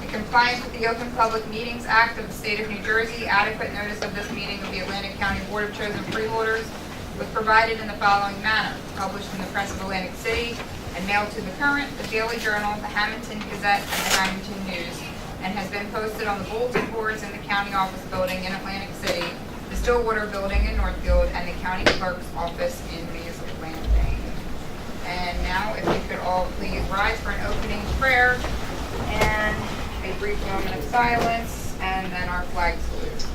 In compliance with the Open Public Meetings Act of the State of New Jersey, adequate notice of this meeting of the Atlantic County Board of Chosen Freeholders was provided in the following manner: published in the Press of Atlantic City and mailed to the Current, the Daily Journal, the Hamilton Gazette, and the Hamilton News, and has been posted on the bulletin boards in the county office building in Atlantic City, the Stillwater building in Northfield, and the county clerk's office in Mays Landing. And now, if you could all please rise for an opening prayer and a brief moment of silence, and then our flag salute.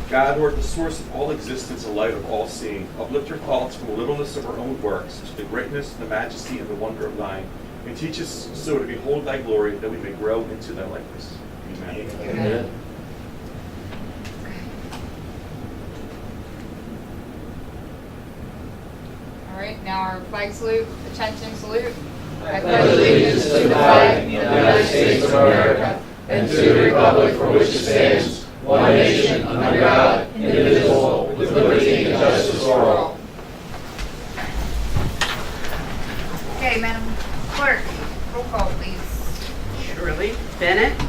God, who art the source of all existence and light of all seeing, uplift your thoughts from the littleness of our own works to the greatness, the majesty, and the wonder of thine, and teach us so to behold thy glory, that we may grow into thy likeness. Amen. Amen. All right, now our flag salute. Attention, salute. I pledge allegiance to the flag of the United States of America and to the republic for which it stands, one nation, under God, indivisible, with liberty and justice for all. Okay, Madam Clerk, roll call, please. Shirley, Bennett,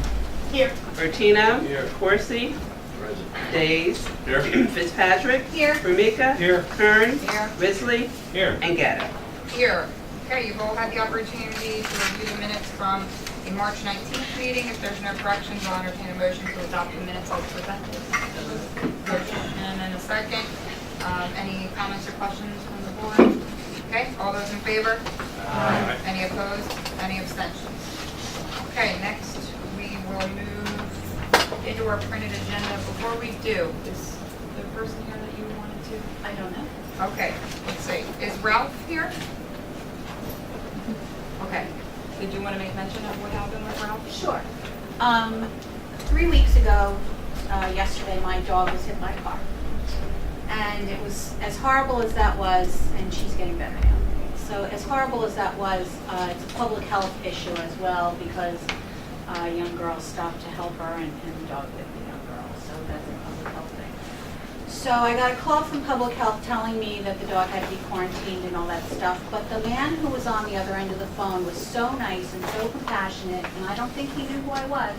Here. Bertino, Here. Corsi, Days, Here. Fitzpatrick, Here. Formica, Here. Kern, Here. Risley, Here. and Gatto. Here. Okay, you've all had the opportunity to review the minutes from the March 19th meeting. If there's no corrections, I'll entertain a motion to adopt the minutes as presented. Motion and then a second. Any comments or questions from the board? Okay, all those in favor? Aye. Any opposed? Any abstentions? Okay, next we will move into our printed agenda. Before we do, is the person here that you wanted to? I don't know. Okay, let's see. Is Ralph here? Okay. Did you want to make mention of what happened with Ralph? Sure. 3 weeks ago, yesterday, my dog was hit by a car. And it was, as horrible as that was, and she's getting better now. So as horrible as that was, it's a public health issue as well, because a young girl stopped to help her and the dog bit the young girl. So that's a public health thing. So I got a call from public health telling me that the dog had to be quarantined and all that stuff, but the man who was on the other end of the phone was so nice and so compassionate, and I don't think he knew who I was.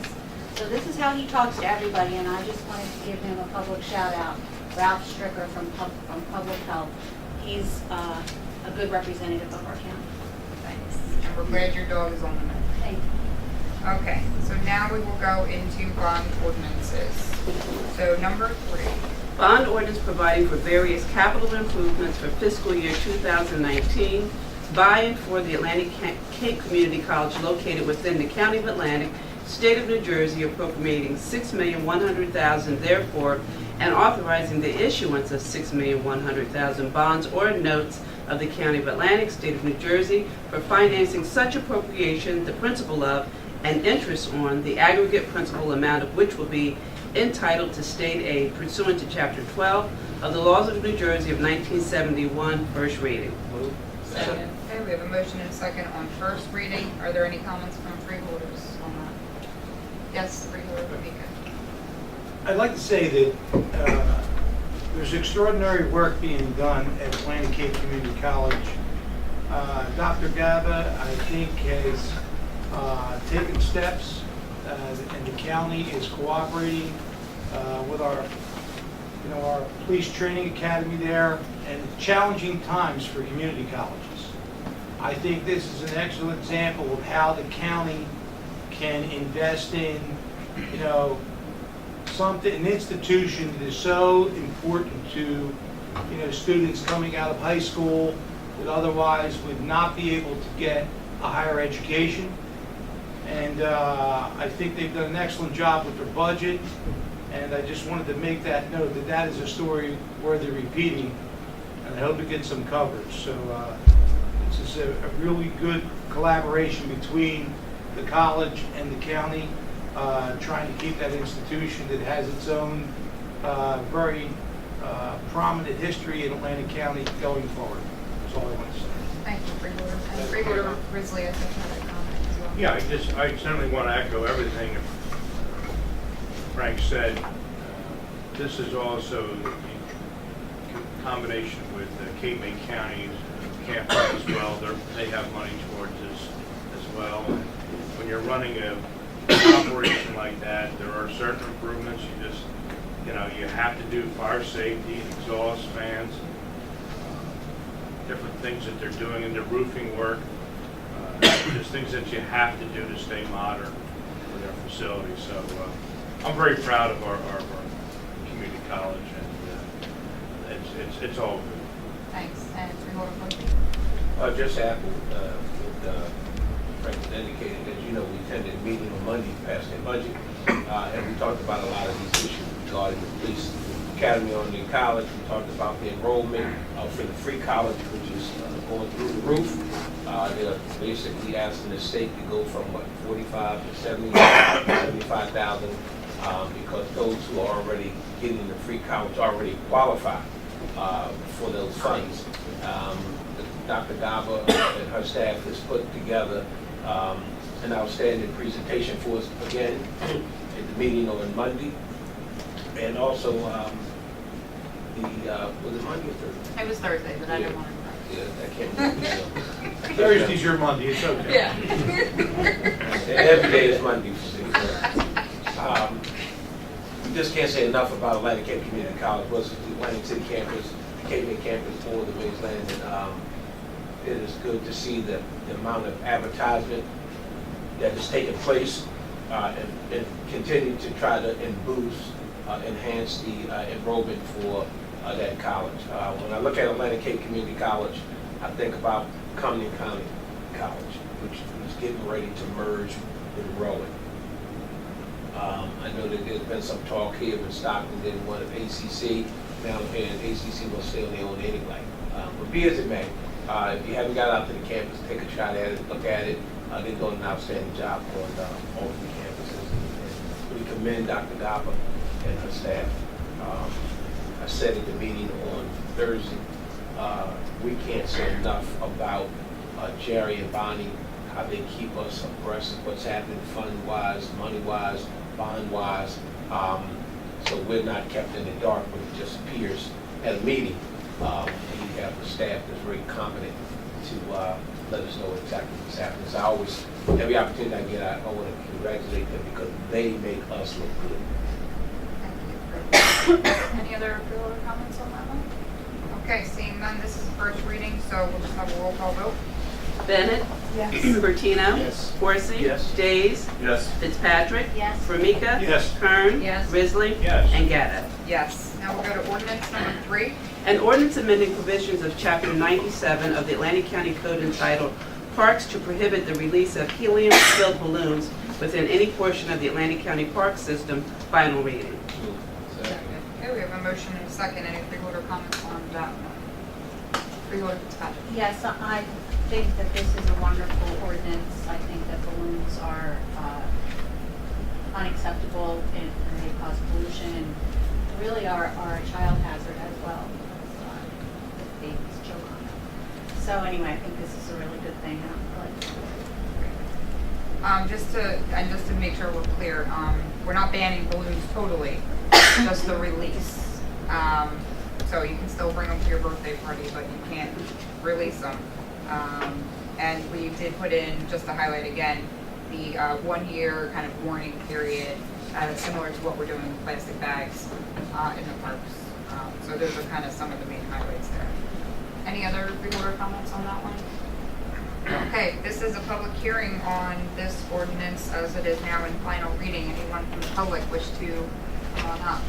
So this is how he talks to everybody, and I just wanted to give him a public shout out. Ralph Stricker from Public Health. He's a good representative of our county. Thanks. And we're glad your dog is on the mend. Thank you. Okay, so now we will go into bond ordinances. So number 3. Bond ordinance providing for various capital improvements for fiscal year 2019 by and for the Atlantic Cape Community College located within the County of Atlantic, State of New Jersey, appropriating $6,100,000 therefore, and authorizing the issuance of $6,100,000 bonds or notes of the County of Atlantic, State of New Jersey, for financing such appropriation, the principal of, and interest on the aggregate principal amount of which will be entitled to state aid pursuant to Chapter 12 of the Laws of New Jersey of 1971, first reading. Move. Second. Okay, we have a motion and a second on first reading. Are there any comments from freeholders on that? Yes, freeholder Formica. I'd like to say that there's extraordinary work being done at Atlantic Cape Community College. Dr. Gaba, I think, has taken steps, and the county is cooperating with our police training academy there, and challenging times for community colleges. I think this is an excellent example of how the county can invest in, an institution that is so important to, students coming out of high school that otherwise would not be able to get a higher education. And I think they've done an excellent job with their budget. And I just wanted to make that note that that is a story worthy repeating. And I hope it gets some coverage. So this is a really good collaboration between the college and the county, trying to keep that institution that has its own very prominent history in Atlantic County going forward. That's all I want to say. Thank you, freeholder. And freeholder Risley, I think, had a comment as well. Yeah, I certainly want to echo everything Frank said. This is also in combination with Cape May County's campus as well. They have money towards this as well. And when you're running a operation like that, there are certain improvements you have to do, fire safety, exhaust fans, different things that they're doing in their roofing work, just things that you have to do to stay modern with their facility. So I'm very proud of our community college, and it's all good. Thanks. And Freeholder Meeting. Just happy with Frank indicated, as you know, we attended a meeting on Monday to pass their budget, and we talked about a lot of these issues regarding the police academy on the college. We talked about the enrollment for the free college, which is going through the roof. They're basically asking the state to go from 45 to 75,000 because those who are already getting the free college already qualify for those funds. Dr. Gaba and her staff has put together an outstanding presentation for us again at the meeting on Monday. And also, was it Monday or Thursday? It was Thursday, but I didn't want to. Yeah, I can't remember. Thursday's your Monday, it's okay. Yeah. Every day is Monday for me. We just can't say enough about Atlantic Cape Community College. Was the Atlantic City campus, the Cape May campus for the Wasteland, and it is good to see the amount of advertisement that has taken place and continue to try to enhance the enrollment for that college. When I look at Atlantic Cape Community College, I think about Cumberland County College, which is getting ready to merge with Rowan. I know that there's been some talk here with Stockton didn't want an ACC. Now I'm hearing ACC will stay on their own anyway. But be as it may, if you haven't got out to the campus, take a shot at it, look at it. They're doing an outstanding job on all of the campuses. And we commend Dr. Gaba and her staff. I said at the meeting on Thursday, we can't say enough about Jerry and Bonnie, how they keep us abreast of what's happening fund-wise, money-wise, bond-wise. So we're not kept in the dark when it just appears at a meeting. And you have a staff that's very competent to let us know exactly what's happening. So I always, every opportunity I get, I want to congratulate them because they make us look good. Any other Freeholder comments on that one? Okay, seeing none, this is the first reading, so we'll just have a roll call vote. Bennett? Yes. Bertino? Yes. Horsey? Yes. Days? Yes. Fitzpatrick? Yes. Formica? Yes. Kern? Yes. Risley? Yes. And Gaddis. Yes. Now we'll go to ordinance number 3. An ordinance amending provisions of Chapter 97 of the Atlantic County Code entitled Parks to prohibit the release of helium-filled balloons within any portion of the Atlantic County Park System. Final reading. Okay, we have a motion and a second. Any Freeholder comments on that one? Freeholder Fitzpatrick. Yes, I think that this is a wonderful ordinance. I think that balloons are unacceptable and they cause pollution and really are a child hazard as well. If babies choke on them. So anyway, I think this is a really good thing. I like it. Just to make sure we're clear, we're not banning balloons totally, just the release. So you can still bring them to your birthday party, but you can't release them. And we did put in, just to highlight again, the 1-year kind of warning period, similar to what we're doing with plastic bags in the parks. So those are kind of some of the main highlights there. Any other Freeholder comments on that one? Okay, this is a public hearing on this ordinance as it is now in final reading. Anyone from the public wish to come on up?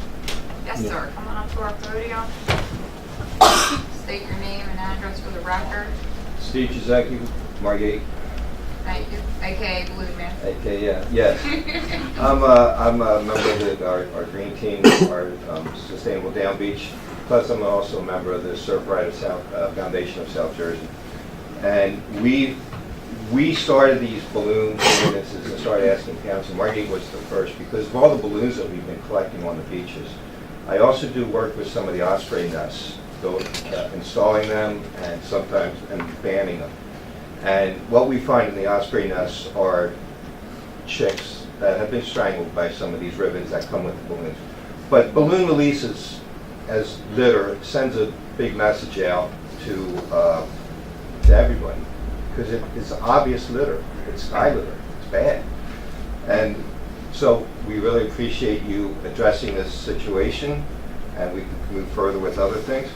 Yes, sir. Come on up to our podium. State your name and address for the record. Steve Giesecke, Margate. Thank you. AKA Balloon Man. Okay, yeah, yes. I'm a member of our green team, our Sustainable Down Beach. Plus, I'm also a member of the Surf Rider Foundation of South Jersey. And we started these balloon ordinances and started asking council. Margate was the first because of all the balloons that we've been collecting on the beaches. I also do work with some of the osprey nests, installing them and sometimes banning them. And what we find in the osprey nests are chicks that have been strangled by some of these ribbons that come with the balloons. But balloon releases as litter sends a big message out to everybody because it's obvious litter. It's sky litter. It's bad. And so we really appreciate you addressing this situation, and we can move further with other things.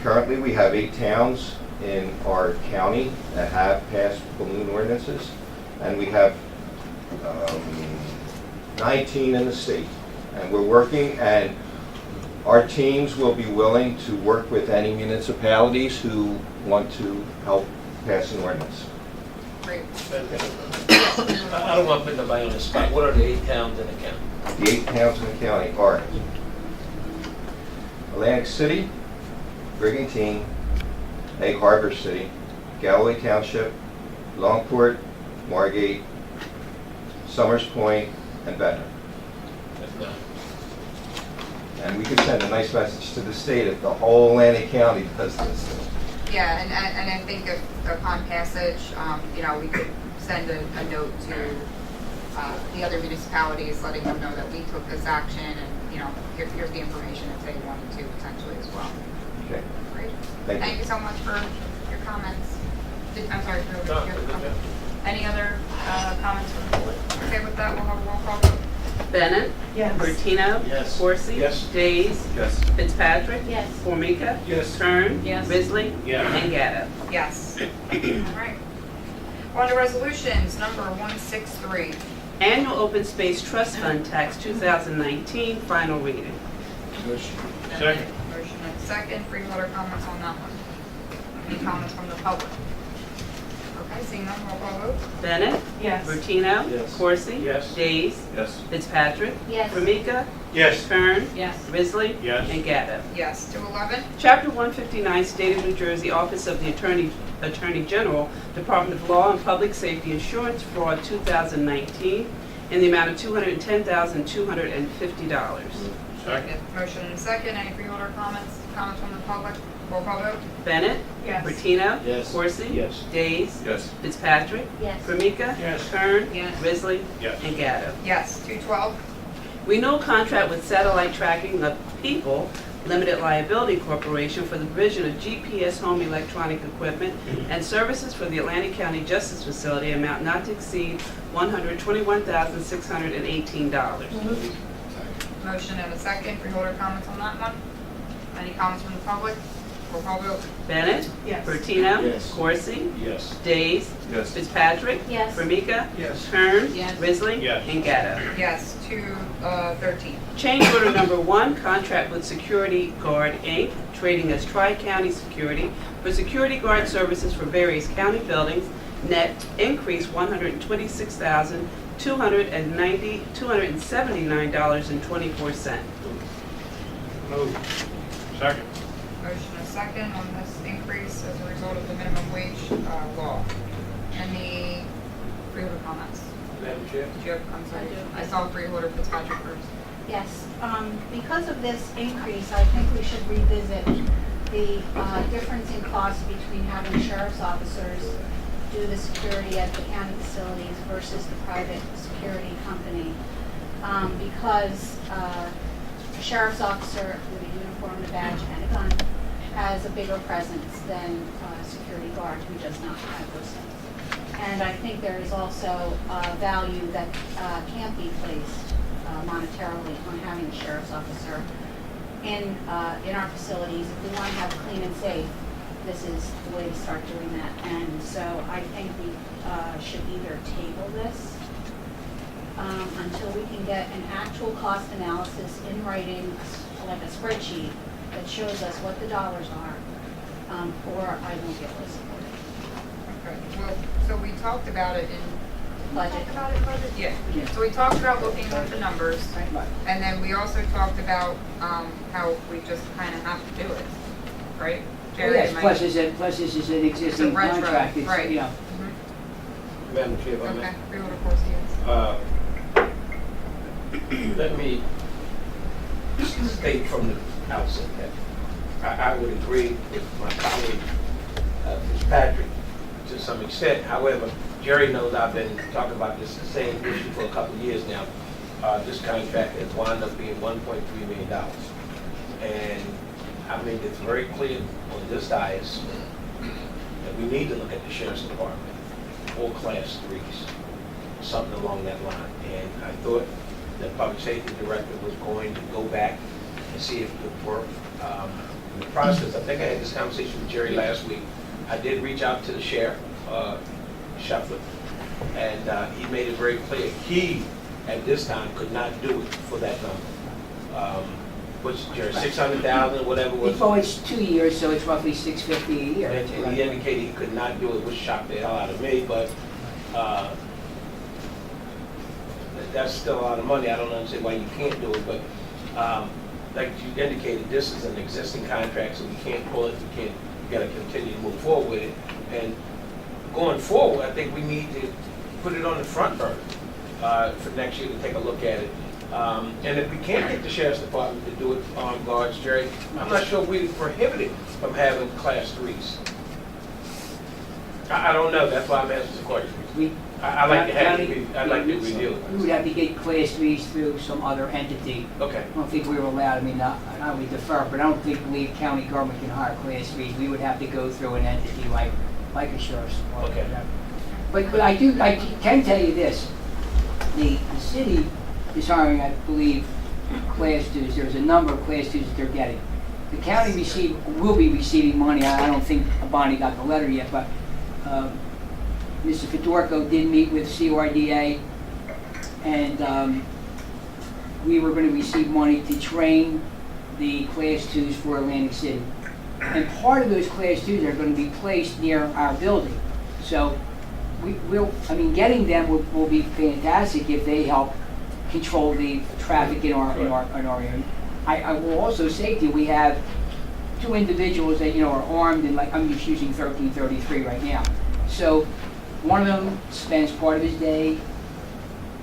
Currently, we have 8 towns in our county that have passed balloon ordinances, and we have 19 in the state. And we're working, and our teams will be willing to work with any municipalities who want to help pass an ordinance. Great. I don't want to put nobody on the spot. What are the 8 towns in the county? The 8 towns in the county are Atlantic City, Brigantine, Egg Harbor City, Galloway Township, Longport, Margate, Summers Point, and Ventnor. That's not. And we could send a nice message to the state if the whole Atlantic County does this. Yeah, and I think if upon passage, we could send a note to the other municipalities, letting them know that we took this action, and, here's the information if they wanted to potentially as well. Okay, Great. thank Thank you. you so much for your comments. I'm sorry, for No, your good job. comments. Any other comments from the board? Okay, with that, we'll have a roll call vote. Bennett? Yes. Bertino? Yes. Coursey? Yes. Days? Yes. Fitzpatrick? Yes. Formica? Yes. Kern? Yes. Risley? Yes. And Gatto. Yes. All right. On to resolutions, number 163. Annual Open Space Trust Fund Tax 2019, final reading. Second. Motion and second. Freeholder comments on that one. Any comments from the public? Okay, seeing none, roll call vote. Bennett? Yes. Bertino? Yes. Coursey? Yes. Days? Yes. Fitzpatrick? Yes. Formica? Yes. Kern? Yes. Risley? Yes. And Gatto. Yes. 211. Chapter 159, State of New Jersey, Office of the Attorney General, Department of Law and Public Safety Insurance Fraud 2019, in the amount of $210,250. Second. Motion and second. Any freeholder comments? Comments from the public? Roll call vote. Bennett? Yes. Bertino? Yes. Coursey? Yes. Days? Yes. Fitzpatrick? Yes. Formica? Yes. Kern? Yes. Risley? Yes. And Gatto. Yes. 212. Renewal contract with Satellite Tracking of People Limited Liability Corporation for the provision of GPS home electronic equipment and services for the Atlantic County Justice Facility, amount not to exceed $121,618. Motion and a second. Freeholder comments on that one? Any comments from the public? Roll call vote. Bennett? Yes. Bertino? Yes. Coursey? Yes. Days? Yes. Fitzpatrick? Yes. Formica? Yes. Kern? Yes. Risley? Yes. And Gatto. Yes. 213. Change order number 1, contract with Security Guard, Inc., trading as Tri-County Security for security guard services for various county buildings, net increase $279.24. Move. Second. Motion and second on this increase as a result of the minimum wage law. Any freeholder comments? Madam Chair? Did you have, I'm sorry. I do. I saw freeholder Fitzpatrick first. Yes, because of this increase, I think we should revisit the difference in cost between having sheriff's officers do the security at the county facilities versus the private security company. Because a sheriff's officer with a uniform, a badge, and a gun has a bigger presence than a security guard who does not have those things. And I think there is also value that can't be placed monetarily on having a sheriff's officer in our facilities. If we want to have clean and safe, this is the way to start doing that. And so I think we should either table this until we can get an actual cost analysis in writing, like a spreadsheet that shows us what the dollars are, or I won't be able to support it. Okay, well, so we talked about it in Budget. Talked about it in budget? Yeah. Yeah. So we talked about looking at the numbers, and then we also talked about how we just kind of have to do it, right? Jerry, Yes, am I- plus this is an existing retro, contract, it's, right. you know. Mhm. Madam Chair, if I may. Okay, freeholder Corsi, Let me state from the outset that I would agree with my colleague Fitzpatrick to some extent. However, Jerry knows I've been talking about this the same issue for a couple of years now. This contract has wound up being $1.3 million. And I made it very clear on this dais that we need to look at the sheriff's department, all class 3s. something along that line. And I thought the public safety director was going to go back and see if it would work. In the process, I think I had this conversation with Jerry last week. I did reach out to the sheriff, Shuffler, and he made it very clear. He, at this time, could not do it for that number. Which, Jerry, 600,000, whatever it was. Well, it's 2 years, so it's roughly $650 a year. And he indicated he could not do it, which shocked the hell out of me, but that's still a lot of money. I don't understand why you can't do it, but like you indicated, this is an existing contract, so we can't pull it, we gotta continue to move forward with it. And going forward, I think we need to put it on the front burner for next year to take a look at it. And if we can't get the sheriff's department to do it on guards, Jerry, I'm not sure we're prohibited from having class 3s. I don't know, that's why I'm asking the question. I like to have it, I'd like to review it. We would have to get class 3s through some other entity. Okay. I don't think we were allowed, I mean, I would defer, but I don't think the county government can hire class 3s. We would have to go through an entity like a sheriff's department. Okay. But I can tell you this, the city is hiring, I believe, class 2s. There's a number of class 2s that they're getting. The county will be receiving money. I don't think Bonnie got the letter yet, but Mr. Fedorko did meet with CRDA, and we were going to receive money to train the Class 2s for Atlantic City. And part of those Class 2s are going to be placed near our building. So getting them will be fantastic if they help control the traffic in our area. I will also say to you, we have 2 individuals that are armed, and I'm just using 1333 right now. So one of them spends part of his day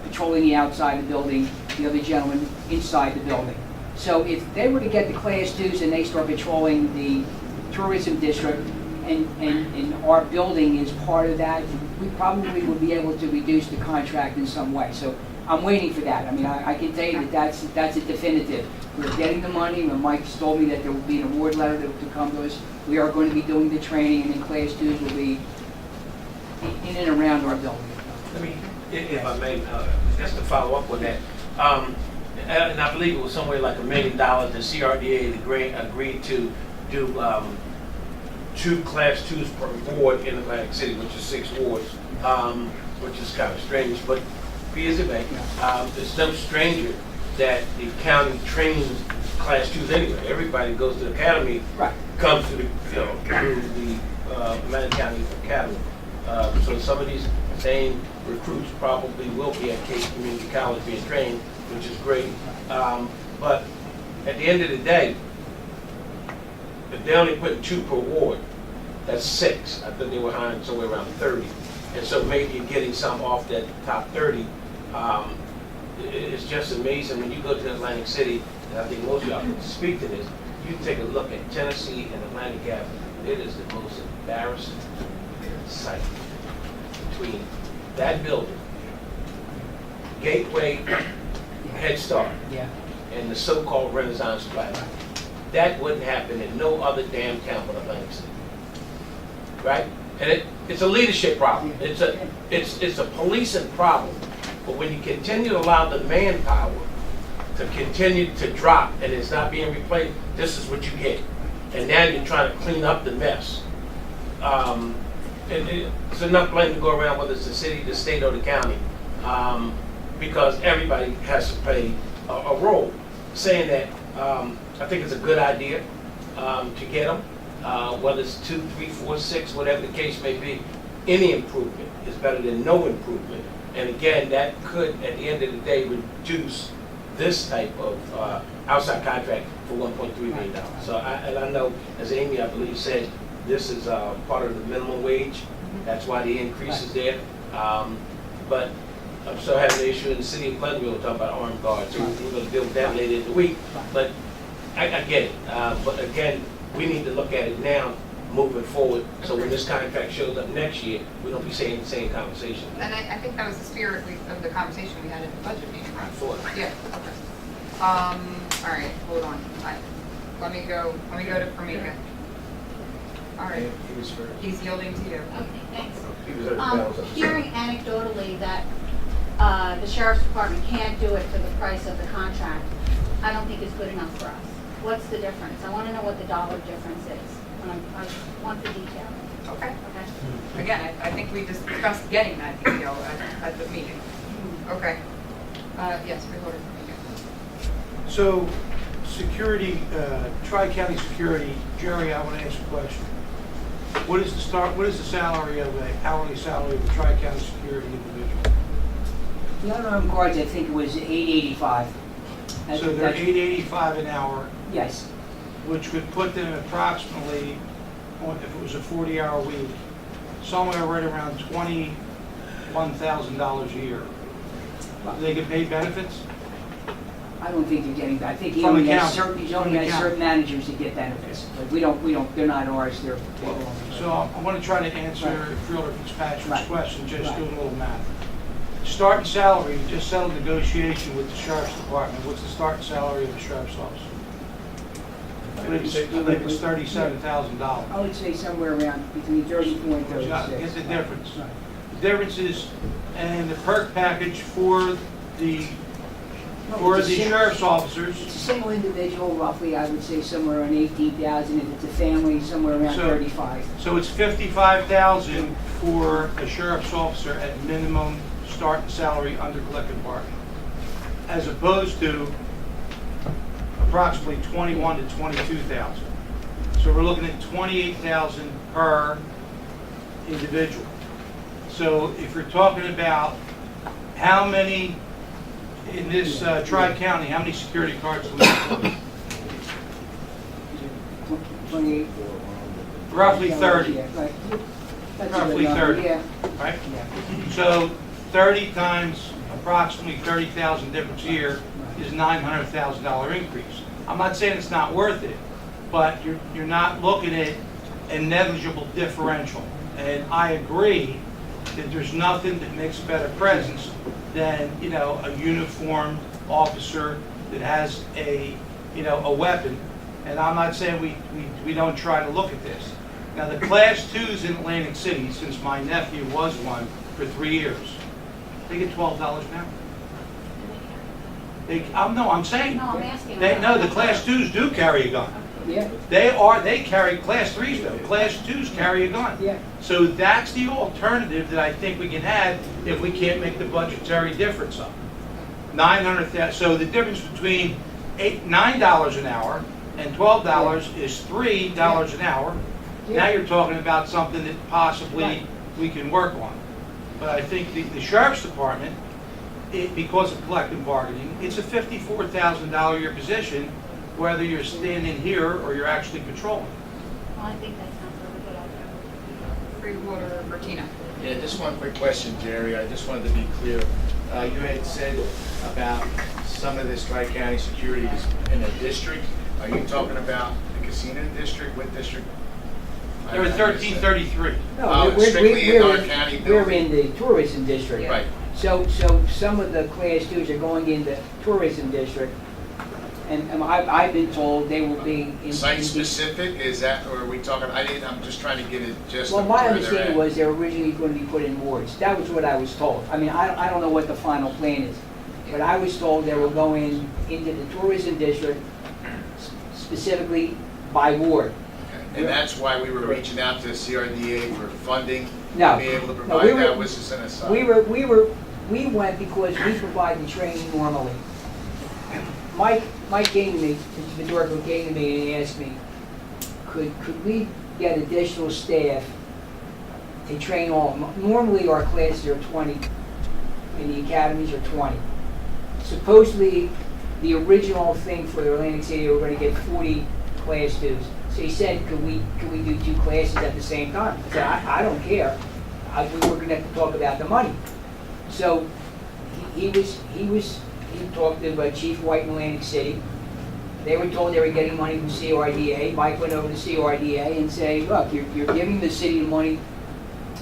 patrolling the outside of the building, the other gentleman inside the building. So if they were to get the class 2s and they start patrolling the tourism district, and our building is part of that, we probably would be able to reduce the contract in some way. So I'm waiting for that. I mean, I can tell you that that's a definitive. We're getting the money, and Mike's told me that there will be an award letter to come to us. We are going to be doing the training, and then class 2s will be in and around our building. Let me, if I may, just to follow up on that, and I believe it was somewhere like $1 million, the CRDA agreed to do 2 class 2s per ward in Atlantic City, which is 6 wards, which is kind of strange, but be as it may, it's no stranger that the county trains class 2s anyway. Everybody goes to the academy, Right. comes to the, through the Atlantic County Academy. So some of these same recruits probably will be at Cape Community College being trained, which is great. But at the end of the day, if they only put 2 per ward, that's 6. I think they were hiring somewhere around 30. And so maybe you're getting some off that top 30. It's just amazing when you go to Atlantic City, and I think most of y'all can speak to this, you take a look at Tennessee and Atlantic Avenue. It is the most embarrassing sight between that building, Gateway, Head Start, Yeah. and the so-called Renaissance Plaza. That wouldn't happen in no other damn town but Atlantic City, right? And it's a leadership problem. It's a policing problem. But when you continue to allow the manpower to continue to drop and it's not being replaced, this is what you get. And now you're trying to clean up the mess. And it's enough blame to go around, whether it's the city, the state, or the county, because everybody has to play a role. Saying that, I think it's a good idea to get them, whether it's 2, 3, 4, 6, whatever the case may be. Any improvement is better than no improvement. And again, that could, at the end of the day, reduce this type of outside contract for $1.3 million. So, I know, as Amy, I believe, said, this is part of the minimum wage. That's why the increase is there. But I'm still having an issue in the city of Pleasantville. We're talking about armed guards. So we're going to deal with that later in the week. But I get it. But again, we need to look at it now, moving forward, so when this contract shows up next year, we don't be saying the same conversation. And I think that was the spirit of the conversation we had at the budget meeting, right? Yeah, okay. All right, hold on. Let me go to Framika. All right, He was first. he's yielding to you. Okay, thanks. He was at the balance of the Hearing anecdotally that the sheriff's department can't do it for the price of the contract, I don't think is good enough for us. What's the difference? I want to know what the dollar difference is. I want the detail. Okay. Okay? Again, I think we discussed getting that detail at the meeting. Okay. Yes, Freeholder Meeting. So, security, Tri-County Security, Jerry, I want to ask a question. What is the salary of a hourly salary of a Tri-County Security individual? The unarmed guards, I think it was $885. So they're $885 an hour, Yes, which would put them approximately, if it was a 40-hour week, somewhere right around $21,000 a year. Do they get paid benefits? I don't think they're getting that. I think he From the only has county. certain, From the county. certain managers that get benefits. But we don't, they're not ours, they're. So I want to try to answer Right. Freeholder Fitzpatrick's Right. question, just Right. doing a little math. Starting salary, you just settled negotiation with the sheriff's department. What's the starting salary of the sheriff's office? I think it's $37,000. I would say somewhere around between 34 and Here's 36. the difference. Right. The difference is, and the perk package for the No, it's a single- sheriff's officers, It's a single individual, roughly, I would say somewhere around 18,000. If it's a family, somewhere around So- 35. so it's $55,000 for a sheriff's officer at minimum starting salary under collective bargaining, as opposed to approximately 21 to 22,000. So we're looking at 28,000 per individual. So if you're talking about how many in this tri-county, how many security cards do we have? 28. Roughly 30, Yeah, right. That's a good Roughly number, 30. Yeah, right? yeah. So 30 times approximately 30,000 difference a year is $900,000 increase. I'm not saying it's not worth it, but you're not looking at a negligible differential. And I agree that there's nothing that makes a better presence than, a uniformed officer that has a weapon. And I'm not saying we don't try to look at this. Now, the Class 2s in Atlantic City, since my nephew was one for 3 years, they get $12 an hour. I'm saying. No, I'm asking. The Class 2s do carry a gun. Yeah, They carry, Class 3s though, Class 2s carry a gun. yeah. So that's the alternative that I think we can have if we can't make the budgetary difference up. 900,000, so the difference between $9 an hour and $12 is $3 an hour. Now you're talking about something that possibly Right. we can work on. But I think the sheriff's department, because of collective bargaining, it's a $54,000 a year position, whether you're standing here or you're actually patrolling. Well, I think that sounds really good. Freeholder Bertina. Yeah, just one quick question, Jerry. I just wanted to be clear. You had said about some of this Tri-County security is in a district. Are you talking about the casino district? What district? They're at 1333. No, Oh, it's strictly in our county We're in building. the tourism district. Right. So some of the Class 2s are going in the tourism district, and I've been told they will be in. Site specific, is that, or are we talking, I'm just trying to get it just. Well, of my where they're understanding at. was they were originally going to be put in wards. That was what I was told. I mean, I don't know what the final plan is, but I was told they were going into the tourism district specifically by ward. Okay. And that's why we were reaching out to CRDA for funding, No. to be able to No, provide we were- that, was just an aside. We went because we provide the training normally. Mike came to me, the director came to me and he asked me, could we get additional staff to train all? Normally our classes are 20, and the academies are 20. Supposedly, the original thing for the Atlantic City, they were going to get 40 Class 2s. So he said, could we do 2 classes at the same time? I said, I don't care. We were going to have to talk about the money. So he talked to Chief White in Atlantic City. They were told they were getting money from CRDA. Mike went over to CRDA and said, look, you're giving the city the money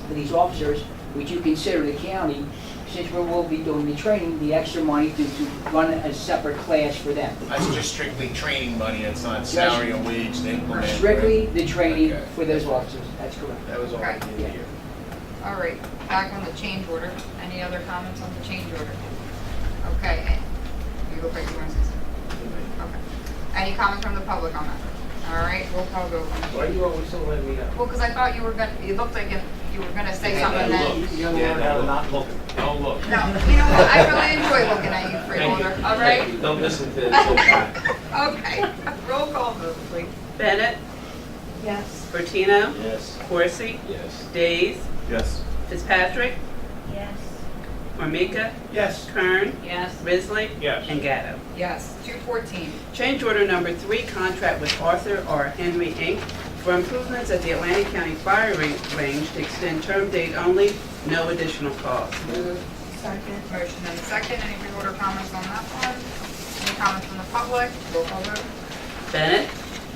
for these officers. Would you consider the county, since we will be doing the training, the extra money to run a separate class for them? That's just strictly training money, it's not salary and wage to implement. Strictly the training Okay. for those officers. That's correct. That was all I needed to hear. All right, back on the change order. Any Any other comments on the change order? Okay, you look like you want to say something. Okay. Any comments from the public on that? All right, roll call vote. Why do you always don't let me up? Well, because I thought you were gonna, you looked like you were gonna say something and then. You gotta learn how to not look. Don't look. No, you know what, I really enjoy looking at you, Freeholder, all right? Don't listen to this. Okay, roll call vote, please. Bennett, Yes. Bertino, Yes. Corsi, Yes. Days, Yes. Fitzpatrick, Yes. Marmika, Yes. Kern, Yes. Risley, Yes. and Gatto. Yes, 214. Change order number 3, contract with Arthur R. Henry, Inc. for improvements at the Atlantic County Fire Range to extend term date only, no additional cost. Second. Motion and a second. Any reorder comments on that one? Any comments from the public? Roll call vote. Bennett,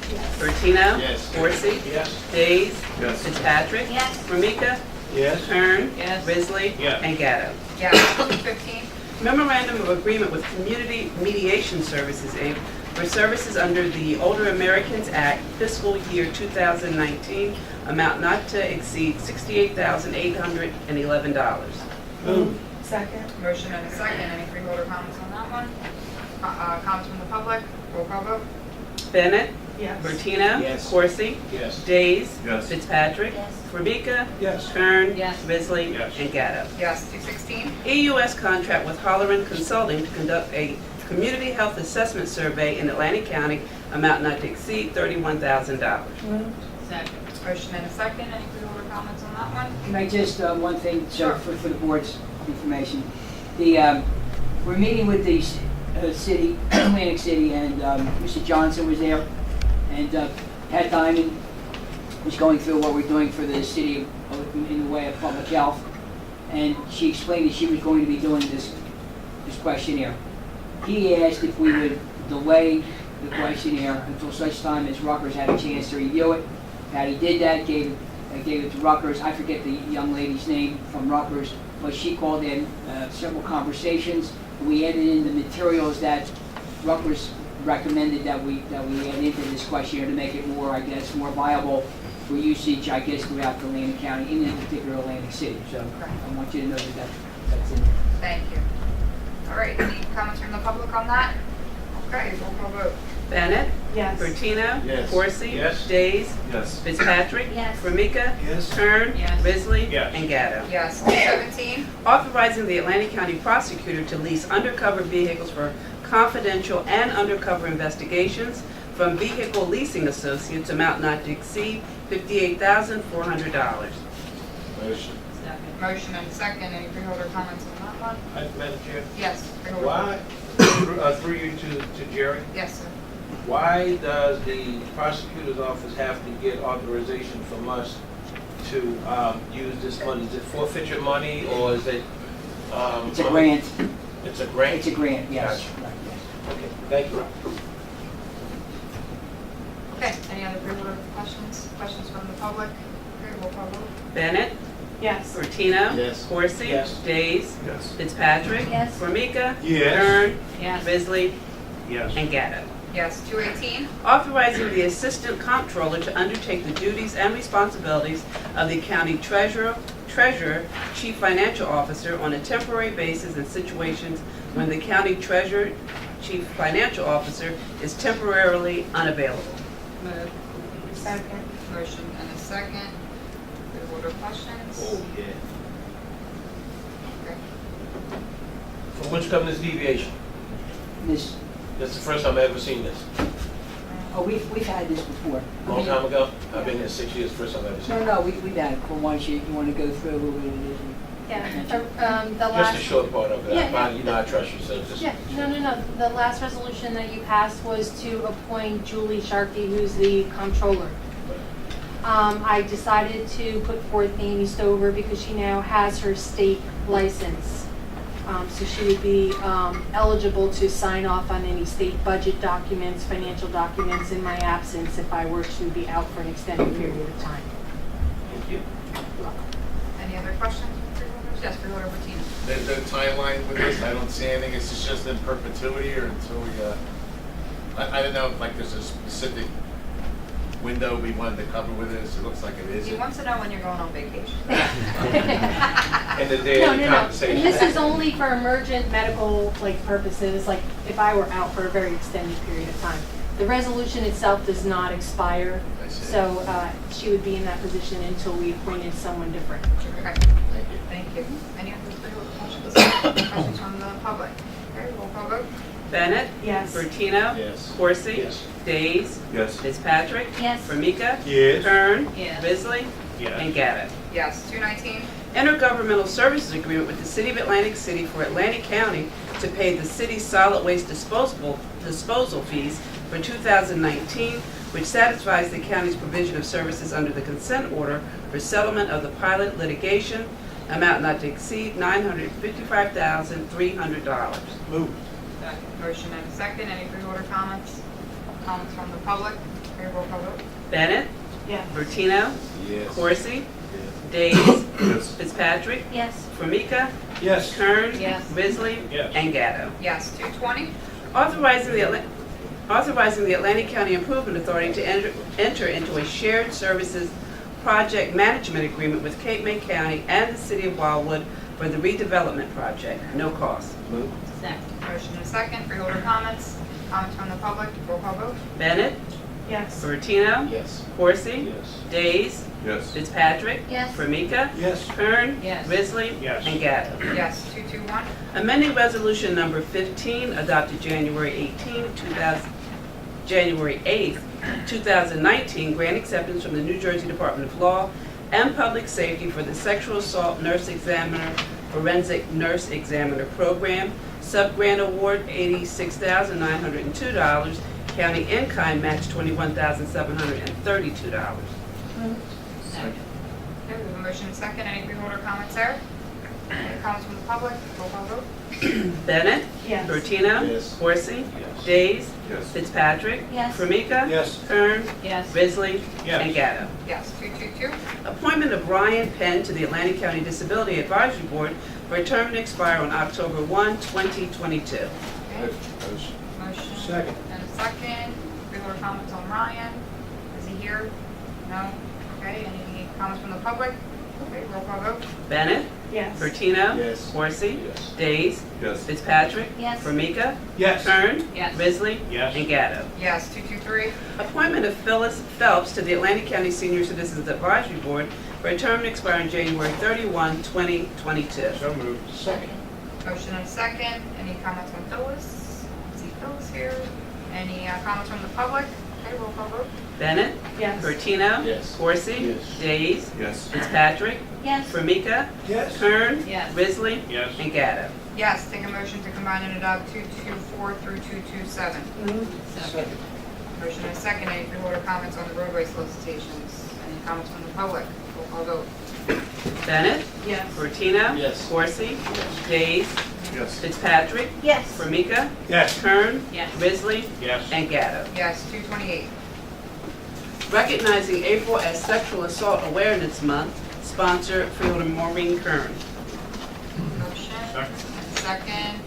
Yes. Bertino, Yes. Corsi, Yes. Days, Yes. Fitzpatrick, Yes. Marmika, Yes. Kern, Yes. Risley, Yes. and Gatto. Yes, 215. Memorandum of Agreement with Community Mediation Services, Inc. for services under the Older Americans Act fiscal year 2019, amount not to exceed $68,811. Move. Second. Motion and a second. Any reorder comments on that one? Comments from the public? Roll call vote. Bennett, Yes. Bertino, Yes. Corsi, Yes. Days, Yes. Fitzpatrick, Yes. Formica, Yes. Kern, Yes. Risley, Yes. and Gatto. Yes, 216. EUS contract with Holleran Consulting to conduct a community health assessment survey in Atlantic County, amount not to exceed $31,000. Second. Motion and a second. Any reorder comments on that one? Can I just, one thing, Sure. for the board's information? We're meeting with the city, Atlantic City, and Mr. Johnson was there, and Pat Diamond was going through what we're doing for the city in the way of public health, and she explained that she was going to be doing this questionnaire. He asked if we would delay the questionnaire until such time as Rutgers had a chance to review it. Patty did that, gave it to Rutgers. I forget the young lady's name from Rutgers, but she called in several conversations. We added in the materials that Rutgers recommended that we add into this questionnaire to make it more, I guess, more viable for usage, I guess, throughout the Atlantic County, in particular Atlantic City. So I want you to know that's in there. Thank you. All right, any comments from the public on that? Okay, roll call vote. Bennett, Yes. Bertino, Yes. Corsi, Yes. Days, Yes. Fitzpatrick, Yes. Formica, Yes. Kern, Yes. Risley, Yes. and Gatto. Yes, 217. Authorizing the Atlantic County Prosecutor to lease undercover vehicles for confidential and undercover investigations from Vehicle Leasing Associates, amount not to exceed $58,400. Motion. Second. Motion and a second. Any reorder comments on that one? Madam Chair, Yes. Freeholder. why, through you to Jerry, Yes, sir. why does the prosecutor's office have to get authorization from us to use this money? Is it forfeiture money, or is it? It's a grant. It's a grant? It's a grant, yes. Gotcha. Right, yes. Okay, thank you. Okay, any other reorder questions? Questions from the public? Okay, roll call vote. Bennett, Yes. Bertino, Yes. Corsi, Yes. Days, Yes. Fitzpatrick, Yes. Formica, Yes. Kern, Yes. Risley, Yes. and Gatto. Yes, 218. Authorizing the Assistant Comptroller to undertake the duties and responsibilities of the County Treasurer, Chief Financial Officer on a temporary basis in situations when the County Treasurer, Chief Financial Officer is temporarily unavailable. Move. Second. Motion and a second. Reorder questions? Oh, yeah. Okay. From which come this deviation? This, That's the first time I've ever seen this. we've had this before. Long time ago? I've been here 6 years, first time I've ever seen it. No, we've had it. For once, you want to go through what it is. Yeah, the Just last. a short part of it. Yeah, yeah. You know I trust you, so just. Yeah, no. The last resolution that you passed was to appoint Julie Sharkey, who's the comptroller. I decided to put forth Amy Stover because she now has her state license. So she would be eligible to sign off on any state budget documents, financial documents in my absence if I were to be out for an extended period of time. Thank you. Any other questions? Reorders? Yes, Freeholder Bertino. There's no timeline with this, I don't see anything, it's just in perpetuity or until we, I don't know if like there's a specific window we wanted to cover with this. It looks like it He isn't. wants to know when you're going on vacation. And the day No, of the no, no. compensation. And this is only for emergent medical, like, purposes, like, if I were out for a very extended period of time. The resolution itself does not expire, I see. so she would be in that position until we appointed someone different. Okay, Thank you. thank you. Any other questions from the public? Okay, roll call vote. Bennett? Yes. Bertino? Yes. Corsi? Yes. Days? Yes. Fitzpatrick? Yes. Formica? Yes. Kern? Yes. Bisley? Yes. And Gatto. Yes, 219. Intergovernmental Services Agreement with the City of Atlantic City for Atlantic County to pay the city's solid waste disposal fees for 2019, which satisfies the county's provision of services under the consent order for settlement of the pilot litigation, amount not to exceed $955,300. Move. Motion and a second. Any freeholder comments? Comments from the public? Okay, roll call vote. Bennett? Yes. Bertino? Yes. Corsi? Yes. Days? Yes. Fitzpatrick? Yes. Formica? Yes. Kern? Yes. Bisley? Yes. And Gatto. Yes, 220. Authorizing the Atlantic County Improvement Authority to enter into a shared services project management agreement with Cape May County and the City of Wildwood for the redevelopment project, no cost. Move. Second. Motion and a second. Freeholder comments? Comments from the public? Roll call vote. Bennett? Yes. Bertino? Yes. Corsi? Yes. Days? Yes. Fitzpatrick? Yes. Formica? Yes. Kern? Yes. Bisley? Yes. And Gatto. Yes, 221. Amending Resolution Number 15, adopted January 8th, 2019, grant acceptance from the New Jersey Department of Law and Public Safety for the Sexual Assault Nurse Examiner Forensic Nurse Examiner Program. Sub-grant award, $86,902. County in-kind match, $21,732. Second. Okay, we have a motion and a second. Any freeholder comments there? Any comments from the public? Roll call vote. Bennett? Yes. Bertino? Yes. Corsi? Yes. Days? Yes. Fitzpatrick? Yes. Formica? Yes. Kern? Yes. Bisley? Yes. And Gatto. Yes, 222. Appointment of Ryan Penn to the Atlantic County Disability Advisory Board for a term to expire on October 1, 2022. Okay, Motion. motion. Second. And a second. Freeholder comments on Ryan. Is he here? No? Okay, any comments from the public? Okay, roll call vote. Bennett? Yes. Bertino? Yes. Corsi? Yes. Days? Yes. Fitzpatrick? Yes. Formica? Yes. Kern? Yes. Bisley? Yes. And Gatto. Yes, 223. Appointment of Phyllis Phelps to the Atlantic County Senior Citizens Advisory Board for a term to expire on January 31, 2022. So moved. Second. Motion and a second. Any comments on Phyllis? See Phyllis here. Any comments from the public? Okay, roll call vote. Bennett? Yes. Bertino? Yes. Corsi? Yes. Days? Yes. Fitzpatrick? Yes. Formica? Yes. Kern? Yes. Bisley? Yes. And Gatto. Yes, take a motion to combine and adopt 224 through 227. Second. Motion and a second. Any freeholder comments on the roadway solicitations? Any comments from the public? Roll call vote. Bennett? Yes. Bertino? Yes. Corsi? Days? Yes. Fitzpatrick? Yes. Formica? Yes. Kern? Yes. Bisley? Yes. And Gatto. Yes, 228. Recognizing April as Sexual Assault Awareness Month, sponsor Freeholder Maureen Kern. Motion Second. and second.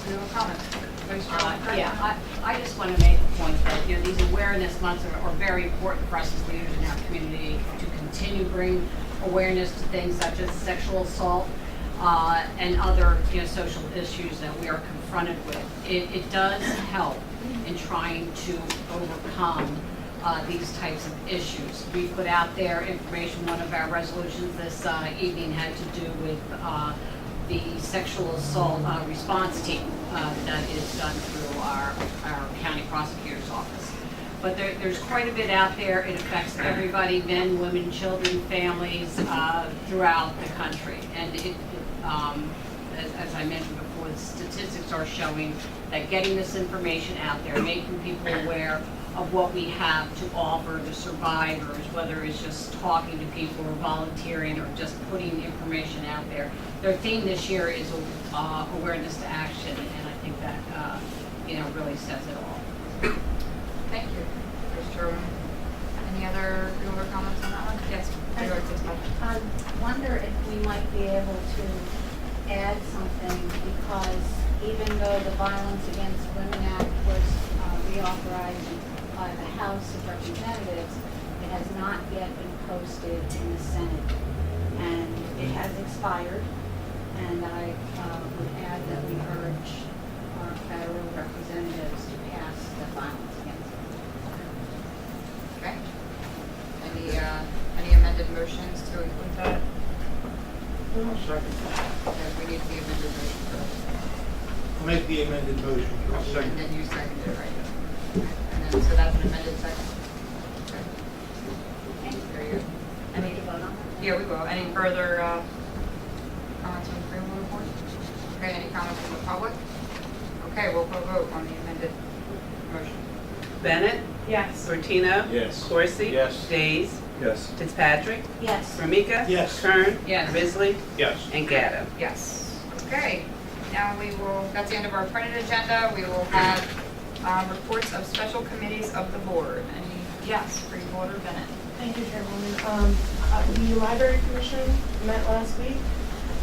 Freeholder comments. Vice Chairman Kern? Yeah, I just want to make a point that, these awareness months are very important for us as leaders in our community to continue to bring awareness to things such as sexual assault and other, social issues that we are confronted with. It does help in trying to overcome these types of issues. We put out there information. One of our resolutions this evening had to do with the sexual assault response team that is done through our county prosecutor's office. But there's quite a bit out there. It affects everybody, men, women, children, families throughout the country. And as I mentioned before, the statistics are showing that getting this information out there, making people aware of what we have to offer the survivors, whether it's just talking to people or volunteering or just putting information out there. Their theme this year is awareness to action, and I think that really says it all. Thank you, Vice Chairman. Any other freeholder comments on that one? Yes. Freeholder Tisdale. I wonder if we might be able to add something, because even though the Violence Against Women Act was reauthorized by the House of Representatives, has not yet been posted in the Senate, and it has expired. And I would add that we urge our federal representatives to pass the violence against women. Okay. Any amended motions to include that? Second. Okay, we need the amended motion first. I'll make the amended motion. And then you seconded it, right? And then, so that's an amended second? Okay. Very good. And we can vote on that? Yeah, we will. Any further comments on the Freeholder report? Okay, any comments from the public? Okay, we'll vote on the amended motion. Bennett? Yes. Sortino? Yes. Corsi? Yes. Days? Yes. Fitzpatrick? Yes. Ramika? Yes. Kern? Yes. Risley? Yes. And Gatto. Yes. Okay, now we will, that's the end of our printed agenda. We will have reports of special committees of the board. Any, yes, Freeholder Bennett. Thank you, Chairwoman. The Library Commission met last week,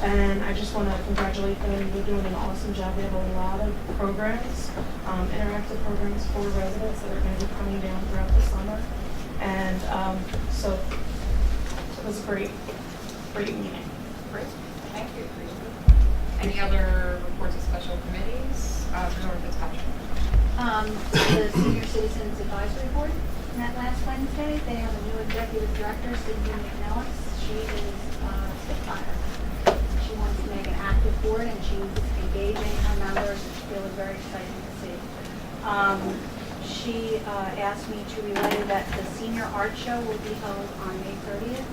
and I just want to congratulate them. They're doing an awesome job. They have a lot of programs, interactive programs for residents that are going to be coming down throughout the summer. And so it was a great meeting. Great, thank you. Any other reports of special committees? Freeholder Fitzpatrick. The Senior Citizens Advisory Board met last Wednesday. They have a new executive director, Sydney McNellis. She is spitfire. She wants to make an active board, and she's engaging her members, and it was very exciting to see. She asked me to relay that the Senior Art Show will be held on May 30th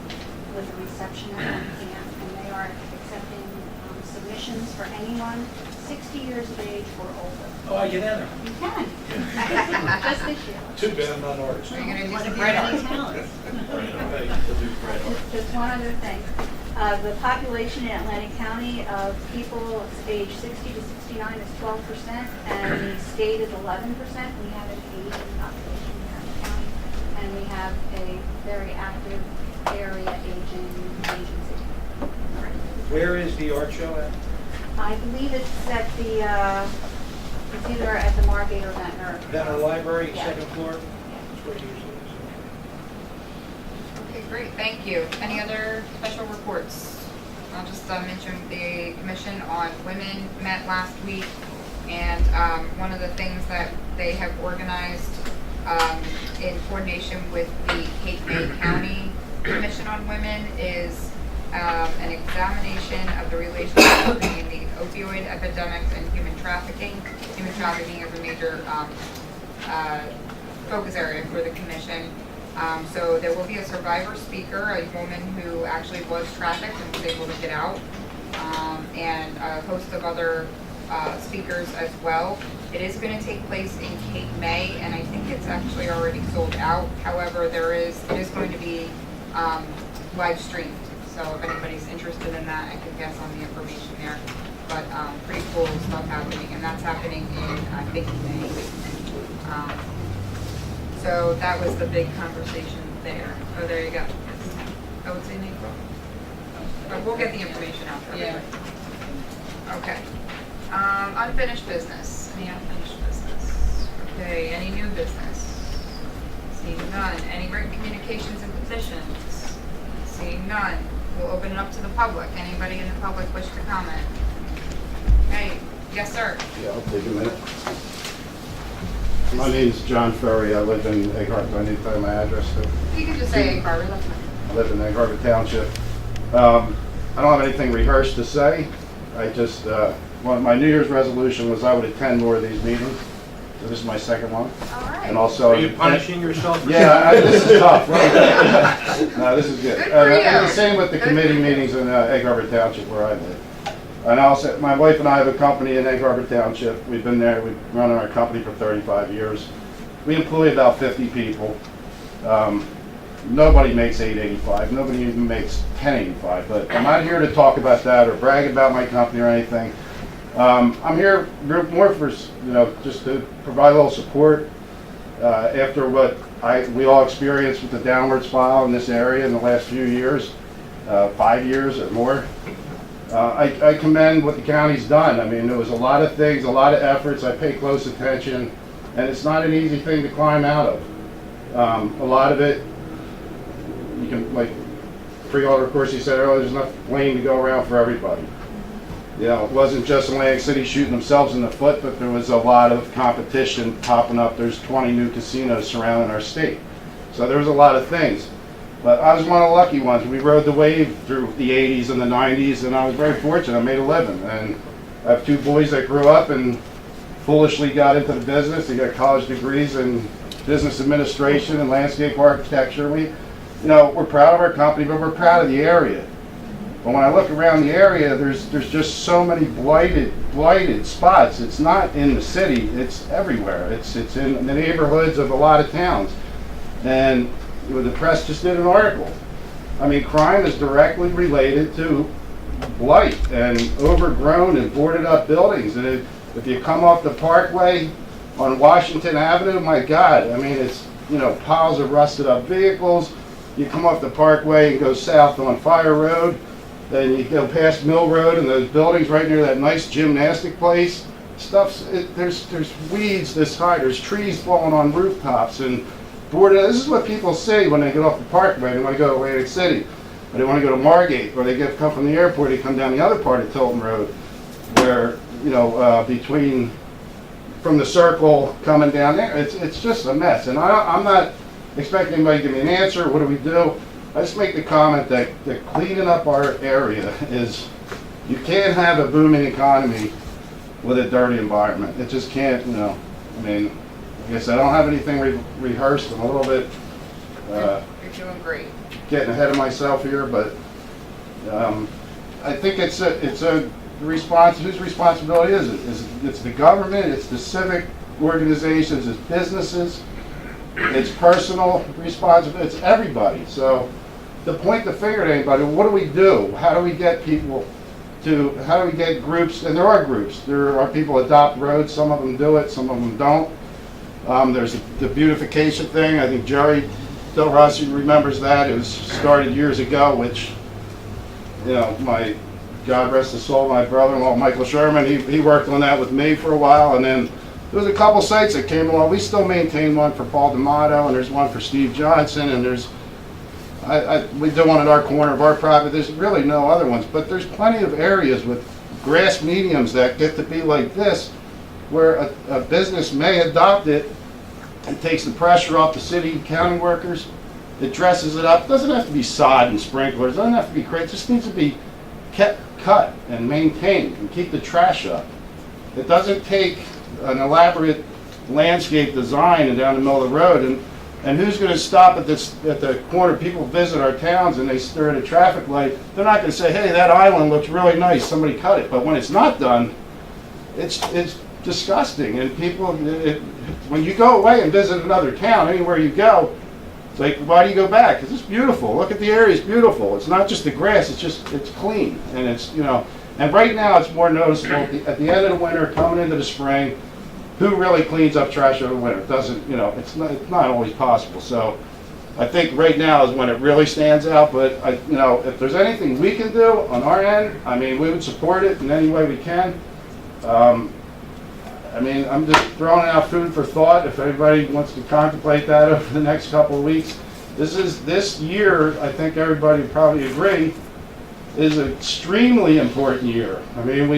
with a reception at 1 p.m. And they are accepting submissions for anyone 60 years of age or older. Oh, I get in there. You can. Just this year. Too bad I'm not an artist. Are you going to do What some if bread you have art? any talents? Just one other thing. The population in Atlantic County of people age 60 to 69 is 12%, and the state is 11%. We have an aging population in Atlantic County, and we have a very active area aging agency. Where is the art show at? I believe it's at the, it's either at the Margate or Ventnor. Ventnor Library, Yeah. second floor? Yeah. That's where it usually is. Okay, great, thank you. Any other special reports? I'll just mention the Commission on Women met last week, and one of the things that they have organized in coordination with the Cape May County Commission on Women is an examination of the relationship between the opioid epidemics and human trafficking. Human trafficking is a major focus area for the Commission. So there will be a survivor speaker, a woman who actually was trafficked and was able to get out, and a host of other speakers as well. It is going to take place in Cape May, and I think it's actually already sold out. However, it is going to be live streamed. So if anybody's interested in that, I could guess on the information there. But pretty cool stuff happening, and that's happening in, I think, May. So that was the big conversation there. Oh, there you go. Oh, it's in April. But we'll get the information out for everybody. Okay. Unfinished business. Any unfinished business? Okay. Any new business? Seeing none. Any written communications and petitions? Seeing none. We'll open it up to the public. Anybody in the public wish to comment? Hey, yes, sir. Yeah, I'll take a minute. My name's John Ferry. I live in Egg Harbor. Do I need to tell you my address too? You can just say Egg Harbor. That's fine. I live in Egg Harbor Township. I don't have anything rehearsed to say. I just, my New Year's resolution was I would attend more of these meetings. So this is my second one. All right. And also, Are you punishing yourself? yeah, this is tough. No, this is good. Good for you. And the same with the committee meetings in Egg Harbor Township where I live. And also, my wife and I have a company in Egg Harbor Township. We've been there, we've run our company for 35 years. We employ about 50 people. Nobody makes $8.85. Nobody even makes $10.85. But I'm not here to talk about that or brag about my company or anything. I'm here more for, just to provide a little support after what we all experienced with the downward spiral in this area in the last few years, 5 years or more. I commend what the county's done. I mean, there was a lot of things, a lot of efforts. I pay close attention, and it's not an easy thing to climb out of. A lot of it you can, like Freeholder, of course, he said earlier, there's enough lane to go around for everybody. You know, it wasn't just Atlantic City shooting themselves in the foot, but there was a lot of competition popping up. There's 20 new casinos surrounding our state. So there was a lot of things. But I was one of the lucky ones. We rode the wave through the 80s and the 90s, and I was very fortunate. I made a living. And I have two boys that grew up and foolishly got into the business. They got college degrees in business administration and landscape architecture. We're proud of our company, but we're proud of the area. But when I look around the area, there's just so many blighted spots. It's not in the city, it's everywhere. It's in the neighborhoods of a lot of towns. And the press just did an article. I mean, crime is directly related to blight and overgrown and boarded up buildings. And if you come off the Parkway on Washington Avenue, my God, I mean, it's, piles of rusted up vehicles. You come off the Parkway and go south on Fire Road, then you go past Mill Road and those buildings right near that nice gymnastic place. There's weeds this high, there's trees falling on rooftops and boarded. This is what people say when they get off the Parkway. They want to go to Atlantic City, or they want to go to Margate, or they come from the airport. They come down the other part of Tilton Road, where from the circle coming down there, it's just a mess. And I'm not expecting anybody to give me an answer. What do we do? I just make the comment that cleaning up our area is, you can't have a booming economy with a dirty environment. It just can't, I mean, I guess I don't have anything rehearsed. I'm a little bit You're doing great. getting ahead of myself here, but I think it's a response. Whose responsibility is it? It's the government, it's the civic organizations, it's businesses, it's personal responsibility, it's everybody. So to point the finger at anybody, what do we do? How do we get people how do we get groups? And there are groups. There are people adopt roads. Some of them do it, some of them don't. There's the beautification thing. I think Jerry Del Rossi remembers that. It was started years ago, which, my, God rest his soul, my brother-in-law, Michael Sherman, he worked on that with me for a while, and then there was a couple sites that came along. We still maintain one for Paul D'Amato, and there's one for Steve Johnson, and we do one at our corner of our property. There's really no other ones, but there's plenty of areas with grass mediums that get to be like this, where a business may adopt it. It takes the pressure off the city and county workers. It dresses it up. It doesn't have to be sod and sprinklers. It doesn't have to be crazy. It just needs to be kept cut and maintained and keep the trash up. It doesn't take an elaborate landscape design and down the middle of the road. And who's going to stop at the corner? People visit our towns and they stare at a traffic light. They're not going to say, hey, that island looks really nice, somebody cut it. But when it's not done, it's disgusting. And people, when you go away and visit another town, anywhere you go, it's like, why do you go back? Because it's beautiful. Look at the area, it's beautiful. It's not just the grass, it's clean. And and right now it's more noticeable at the end of the winter, coming into the spring. Who really cleans up trash over the winter? It doesn't, it's not always possible. So I think right now is when it really stands out. But if there's anything we can do on our end, I mean, we would support it in any way we can. I'm just throwing out food for thought. If anybody wants to contemplate that over the next couple of weeks, this year, I think everybody would probably agree, is an extremely important year. I mean,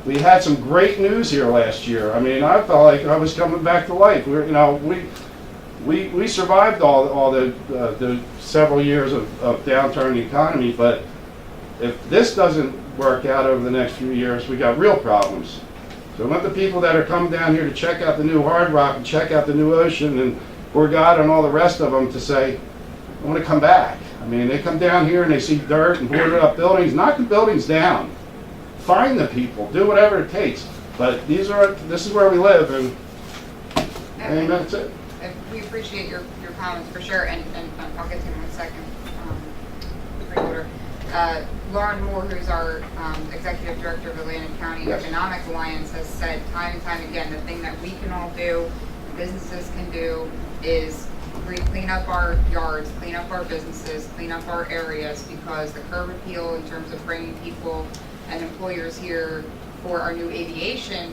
we had some great news here last year. I mean, I felt like I was coming back to life. We survived all the several years of downturn in the economy, but if this doesn't work out over the next few years, we got real problems. So I want the people that are coming down here to check out the new Hard Rock and check out the new Ocean and Borgata and all the rest of them to say, I want to come back. I mean, they come down here and they see dirt and boarded up buildings. Knock the buildings down. Find the people. Do whatever it takes. But this is where we live, and that's it. We appreciate your comments for sure, and I'll get to you in a second. Freeholder. Lauren Moore, who's our Executive Director of Atlantic County Economic Alliance, has said time and time again, the thing that we can all do, businesses can do, is clean up our yards, clean up our businesses, clean up our areas, because the curb appeal in terms of bringing people and employers here for our new aviation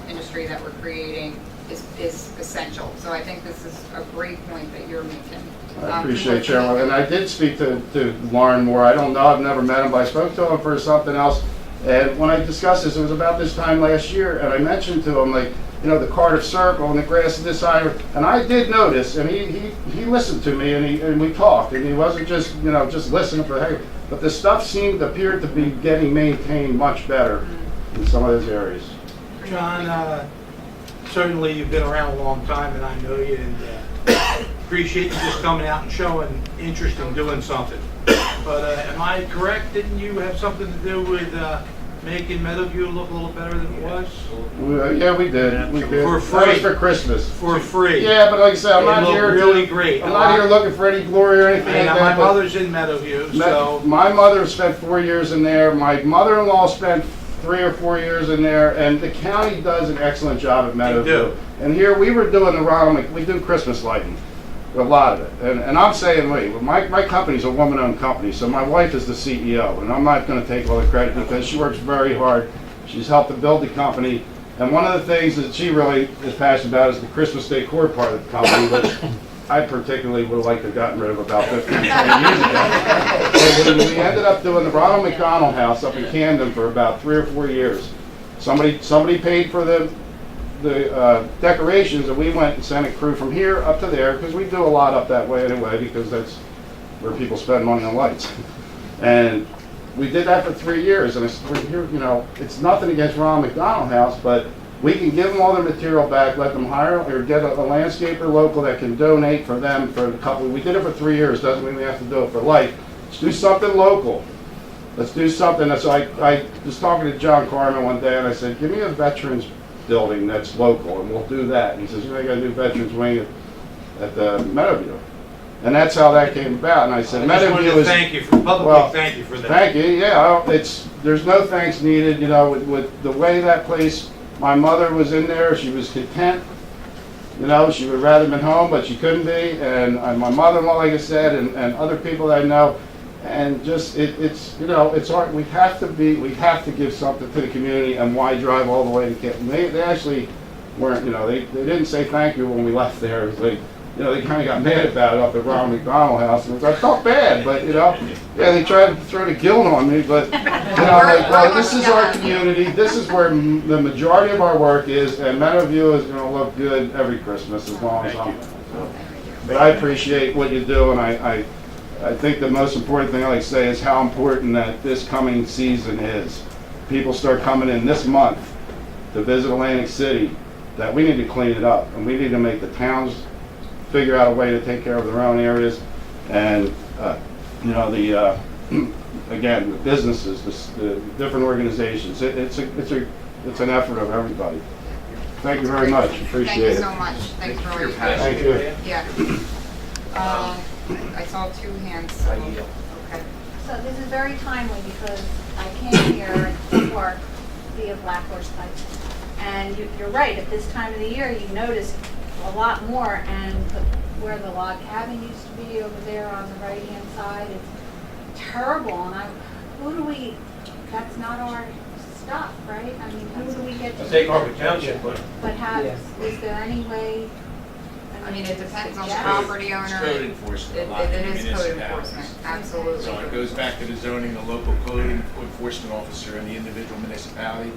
industry that we're creating is essential. So I think this is a great point that you're making. I appreciate Chairman, and I did speak to Lauren Moore. I don't know, I've never met him, but I spoke to him for something else. And when I discussed this, it was about this time last year, and I mentioned to him, like, you know, the Cardiff Circle and the grass is this high. And I did notice, and he listened to me, and we talked, and he wasn't just, you know, just listening for the heck. But the stuff appeared to be getting maintained much better in some of those areas. John, certainly you've been around a long time, and I know you, and appreciate you just coming out and showing interest in doing something. But am I correct? Didn't you have something to do with making Meadowview look a little better than it was? Yeah, we did. We did. For free. That was for Christmas. For free. Yeah, but like I said, I'm It not looked here. really great. I'm not here looking for any glory or anything And like my that. but mother's in Meadowview, so my mother spent 4 years in there. My mother-in-law spent 3 or 4 years in there, and the county does an excellent job at Meadowview. do. And here we were doing the Ronald, we do Christmas lighting, a lot of it. And I'm saying, wait, my company's a woman-owned company, so my wife is the CEO, and I'm not going to take all the credit because she works very hard. She's helped to build the company, and one of the things that she really is passionate about is the Christmas decor part of the company, which I particularly would like to have gotten rid of about 15, 20 years ago. So we ended up doing the Ronald McDonald House up in Camden for about 3 or 4 years. Somebody paid for the decorations, and we went and sent a crew from here up to there, because we do a lot up that way anyway, because that's where people spend money on lights. And we did that for 3 years, and we're here, you know, it's nothing against Ronald McDonald House, but we can give them all their material back, let them hire or get a landscaper local that can donate for them for a couple. We did it for 3 years. Doesn't mean we have to do it for life. Let's do something local. Let's do something. So I was talking to John Carmen one day, and I said, give me a veterans building that's local, and we'll do that. And he says, you know, you got a new veterans wing at the Meadowview. And that's how that came about. And I said, I just wanted to thank you for publicly. Thank you for that. Thank you. Yeah, there's no thanks needed. You know, with the way that place. My mother was in there. She was content. You know, she would rather been home, but she couldn't be. And my mother-in-law, like I said, and other people that I know, and just it's you know, it's hard. We have to give something to the community. And why drive all the way to Canton? They actually weren't. You know, they didn't say thank you when we left there. It was like, you know, they kind of got mad about it up at Ronald McDonald House, and I felt bad, but, you know, yeah, they tried to throw the guilt on me, but, you know, like, well, this is our community, this is where the majority of our work is, and Meadowview is going to look good every Christmas as long as I'm there. But I appreciate what you do, and I think the most important thing I like to say is how important that this coming season is. People start coming in this month to visit Atlantic City, that we need to clean it up, and we need to make the towns figure out a way to take care of their own areas, and you know, again, the businesses, the different organizations. It's an effort of everybody. Thank you very much. Appreciate it. Thank you so much. Thanks for your Thank you. Yeah. I saw 2 hands. So, okay. So this is very timely because I came here to work via Blackhorse Pike. And you're right, at this time of the year, you notice a lot more, and where the log cabin used to be over there on the right-hand side, it's terrible, and that's not our stuff, right? I mean, who do we get to? Take Harvard Township, but. But is there any way? I mean, it depends on the property owner. It's code enforcement. A lot It of is code municipalities. enforcement, absolutely. So it goes back to the zoning, the local code enforcement officer in the individual municipality.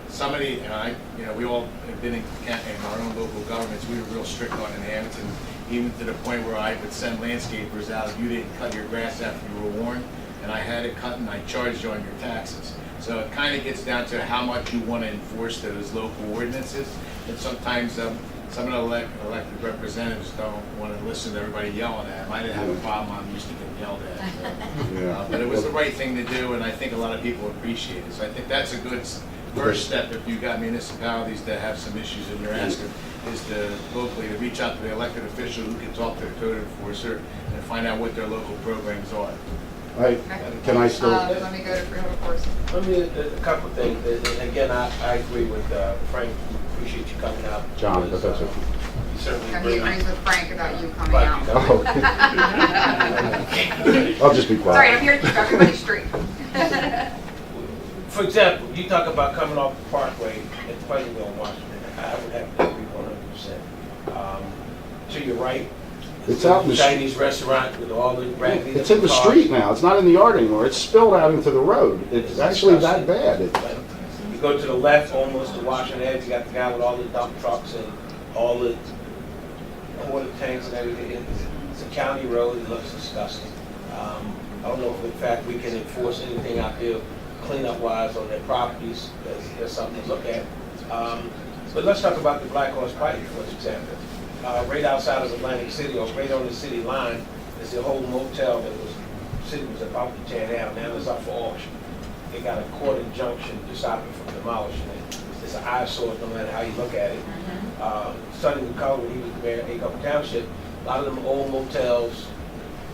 Somebody, and I, you know, we all have been in our own local governments. We were real strict on enhancements, even to the point where I would send landscapers out if you didn't cut your grass after you were warned, and I had it cut and I charged you on your taxes. So it kind of gets down to how much you want to enforce those local ordinances, and sometimes some of the elected representatives don't want to listen to everybody yelling at them. I didn't have a problem. I'm used to getting yelled at. But it was the right thing to do, and I think a lot of people appreciate it. So I think that's a good first step if you've got municipalities that have some issues and you're asking, is to locally to reach out to the elected official who can talk to the code enforcer and find out what their local programs are. Can I still? Let me go to Freeholder Meeting. Let me, a couple of things. And again, I agree with Frank. Appreciate you coming out. John, but that's okay. You certainly He bring agrees with Frank about you coming Right, out. I'll just be quiet. Sorry, I'm here to keep everybody straight. For example, you talk about coming off the Parkway at Pleasantville, Washington. I would have to agree 100%. To your right, It's out in the Chinese restaurant with all the raggedy. It's in the cars. street now. It's not in the yard anymore. It's spilled out into the road. It's actually that bad. You go to the left, almost to Washington Edge, you got the guy with all the dump trucks and all the water tanks and everything. It's a county road. It looks disgusting. I don't know if in fact we can enforce anything out there cleanup wise on their properties. That's something to look at. But let's talk about the Black Horse Pike, for example. Right outside of Atlantic City, or right on the city line, is the whole motel that the city was about to tear down. Now it's up for auction. They got a court injunction to stop it from demolishing it. It's an eyesore no matter how you look at it. Sonny McCullough, when he was the mayor of Acre Township, a lot of them old motels,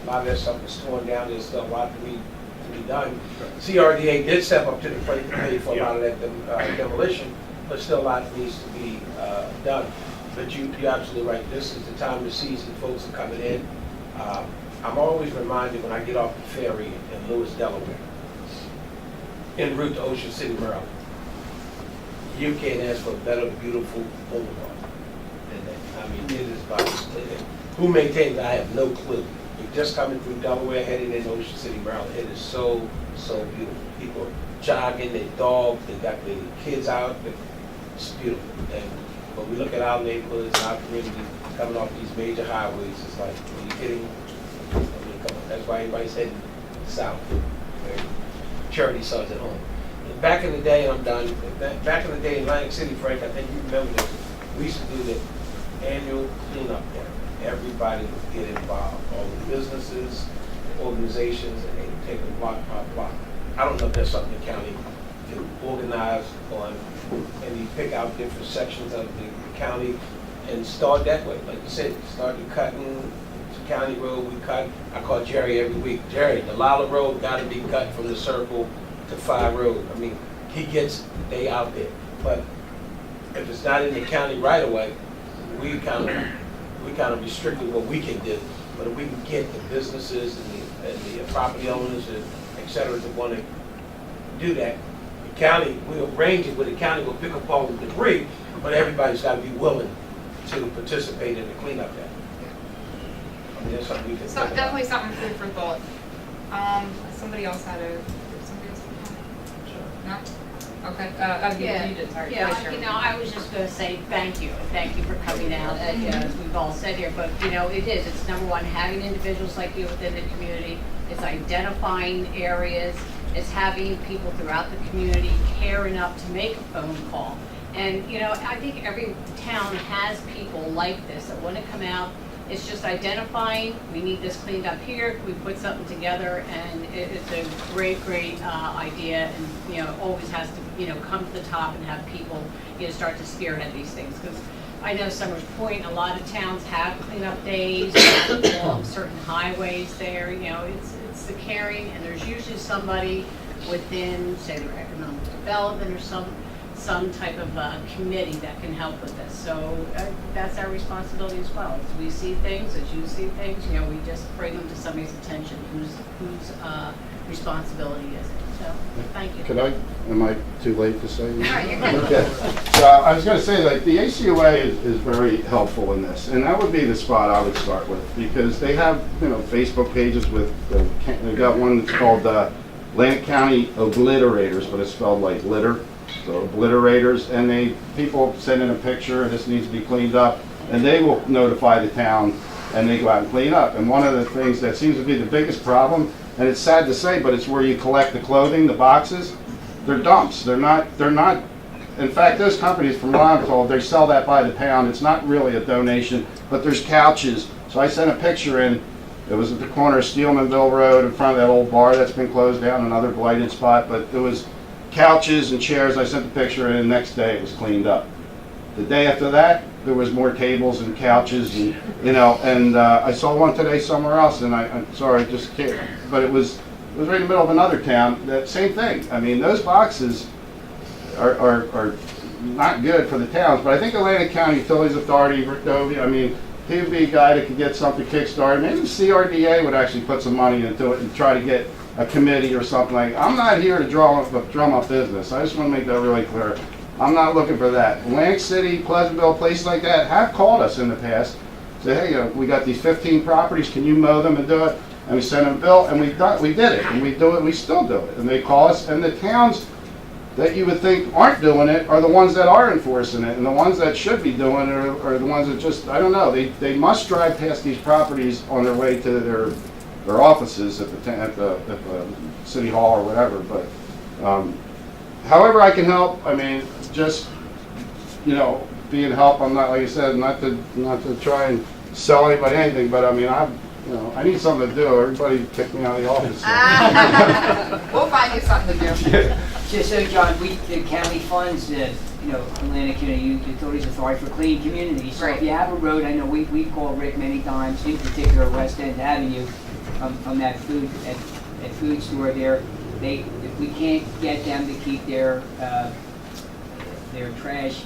a lot of that stuff is torn down. There's still a lot to be done. CRDA did step up to the plate to pay for a lot of that demolition, but still a lot needs to be done. But you're absolutely right. This is the time of the season. Folks are coming in. I'm always reminded when I get off the ferry in Lewis, Delaware, en route to Ocean City, Maryland. You can't ask for a better, beautiful boulevard than that. I mean, it is about as clear. Who maintains it? I have no clue. You're just coming through Delaware, heading into Ocean City, Maryland. It is so, so beautiful. People are jogging, their dogs, they got their kids out. It's beautiful. And when we look at our neighborhoods and our community coming off these major highways, it's like, are you kidding? I mean, come on. That's why everybody's heading south. Where charity starts at home. And back in the day, I'm done. Back in the day in Atlantic City, Frank, I think you remember this. We used to do the annual cleanup day. Everybody would get involved. All the businesses, organizations, and they would take a block by block. I don't know if that's something the county can organize on, and you pick out different sections of the county and start that way. Like you said, start the cutting. It's a county road, we cut. I call Jerry every week. Jerry, the Lala Road got to be cut from the circle to 5 Road. I mean, he gets the day out there. But if it's not in the county right away, we kind of restricted what we can do. But if we can get the businesses and the property owners and et cetera to want to do that, the county will arrange it where the county will pick up all the debris, but everybody's got to be willing to participate in the cleanup day. I mean, that's something we can So think definitely about. something food for thought. Somebody else had a no? Okay, you did, sorry. Yeah, Vice you Chair. know, I was just gonna say thank you for coming out, as we've all said here, but, you know, it's number one, having individuals like you within the community, it's identifying areas, it's having people throughout the community care enough to make a phone call. And, you know, I think every town has people like this that wanna come out. It's just identifying, we need this cleaned up here, we put something together, and it's a great, great idea, and, you know, always has to, you know, come to the top and have people, you know, start to spearhead these things. Because I know Summers Point, a lot of towns have cleanup days along certain highways there, you know, it's the caring, and there's usually somebody within, say, their economic development or some type of committee that can help with this. So that's our responsibility as well. As we see things, as you see things, you know, we just bring them to somebody's attention whose responsibility is it. So, thank you. Am I too late to say? No, you're good. Okay. So I was going to say that the ACOA is very helpful in this, and that would be the spot I would start with, because they have, you know, Facebook pages with, they've got one that's called Atlantic County Obliterators, but it's spelled like litter. So obliterators, and people send in a picture, this needs to be cleaned up, and they will notify the town, and they go out and clean up. And one of the things that seems to be the biggest problem, and it's sad to say, but it's where you collect the clothing, the boxes, they're dumps. They're not, in fact, those companies, from what I'm told, they sell that by the pound. It's not really a donation, but there's couches. So I sent a picture in. It was at the corner of Steelmanville Road in front of that old bar that's been closed down, another blighted spot, but there was couches and chairs. I sent the picture in, and the next day it was cleaned up. The day after that, there was more tables and couches, and you know. And I saw one today somewhere else, and I'm sorry, I just can't. But it was right in the middle of another town. That same thing. I mean, those boxes are not good for the towns. But I think Atlantic County Utilities Authority, Rick Dovey, I mean, he would be a guy that could get something kickstarted. Maybe the CRDA would actually put some money into it and try to get a committee or something like. I'm not here to drum up business. I just want to make that really clear. I'm not looking for that. Atlantic City, Pleasantville, places like that have called us in the past. Say, hey, we got these 15 properties, can you mow them and do it? And we sent them a bill, and we did it, and we do it, we still do it. And they call us, and the towns that you would think aren't doing it are the ones that are enforcing it, and the ones that should be doing it are the ones that just, I don't know, they must drive past these properties on their way to their offices at the city hall or whatever. But however I can help, I mean, just, you know, being help. I'm not, like I said, not to try and sell anybody anything, but I mean, I need something to do. Everybody kicked me out of the office. We'll find you something to do. Just so, John, the county funds, Atlantic, Utilities Authority for Clean Communities. So if you have a road, I know we've called Rick many times, in particular West End Avenue, from that food store there. If we can't get them to keep their trash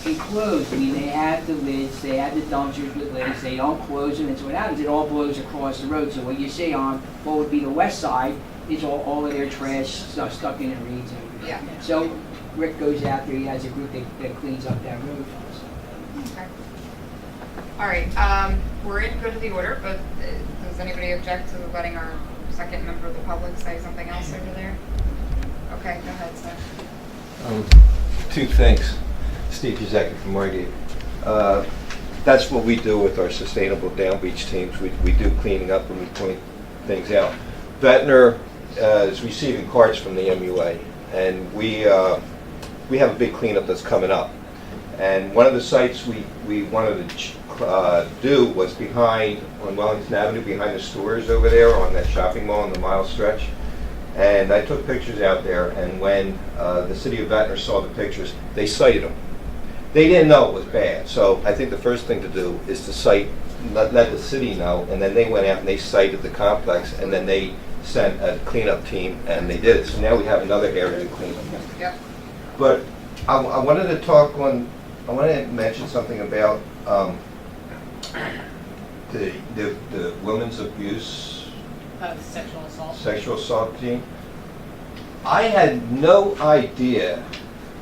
enclosed, I mean, they have the lids, they have the dumpsters with lids, they don't close them, and so what happens, it all blows across the road. So what you see on what would be the west side is all of their trash stuff stuck in the reeds and everything. Yeah. So Rick goes out there, he has a group that cleans up that road for us. Okay. All right, we're in good of the order, but does anybody object to letting our second member of the public say something else over there? Okay, go ahead, sir. Two things. Steve Uzecki from Margate. That's what we do with our sustainable down beach teams. We do cleaning up and we point things out. Ventnor is receiving cards from the MUA, and we have a big cleanup that's coming up. And one of the sites we wanted to do was behind, on Wellington Avenue, behind the stores over there on that shopping mall on the mile stretch. And I took pictures out there, and when the city of Ventnor saw the pictures, they cited them. They didn't know it was bad, so I think the first thing to do is to cite, let the city know, and then they went out and they cited the complex, and then they sent a cleanup team, and they did it. So now we have another area to clean up. Yep. But I wanted to mention something about the women's abuse, sexual assault team. I had no idea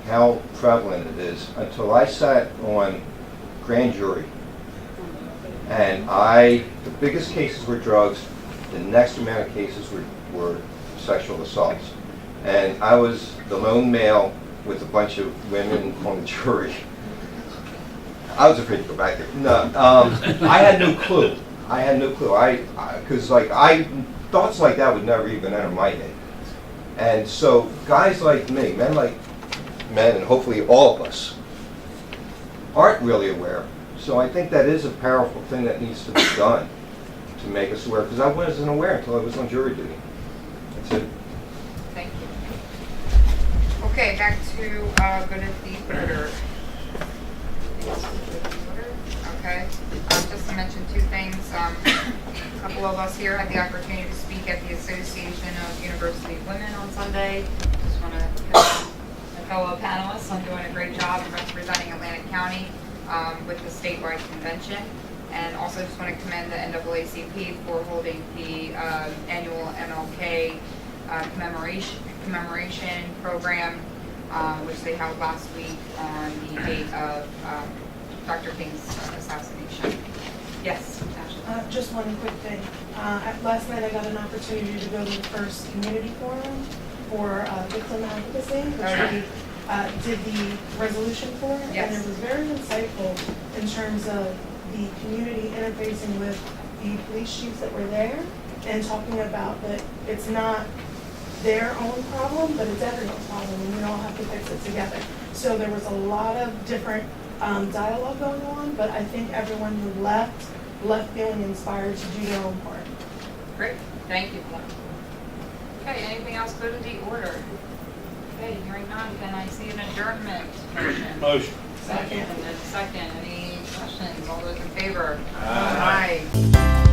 how prevalent it is until I sat on grand jury. And the biggest cases were drugs, the next amount of cases were sexual assaults. And I was the lone male with a bunch of women on the jury. I was afraid to go back there. No, I had no clue. Because thoughts like that would never even enter my head. And so guys like me, men, and hopefully all of us, aren't really aware. So I think that is a powerful thing that needs to be done to make us aware, because I wasn't aware until I was on jury duty. That's it. Thank you. Okay, back to go to the order. Okay, just to mention two things. A couple of us here had the opportunity to speak at the Association of University Women on Sunday. Just want to commend my fellow panelists on doing a great job in representing Atlantic County with the statewide convention. And also just want to commend the NAACP for holding the annual MLK commemoration program, which they held last week on the date of Dr. King's assassination. Yes, Ashley. Just one quick thing. Last night I got an opportunity to go to the first community forum for victim advocacy, which we did the resolution for. Yes. And it was very insightful in terms of the community interfacing with the police chiefs that were there and talking about that it's not their own problem, but it's everyone's problem, and we all have to fix it together. So there was a lot of different dialogue going on, but I think everyone who left feeling inspired to do their own part. Great, thank you. Okay, anything else go to the order? Okay, hearing none, can I see an adjournment motion? Motion. Second. And then second, any questions? All those in favor? Aye. Aye.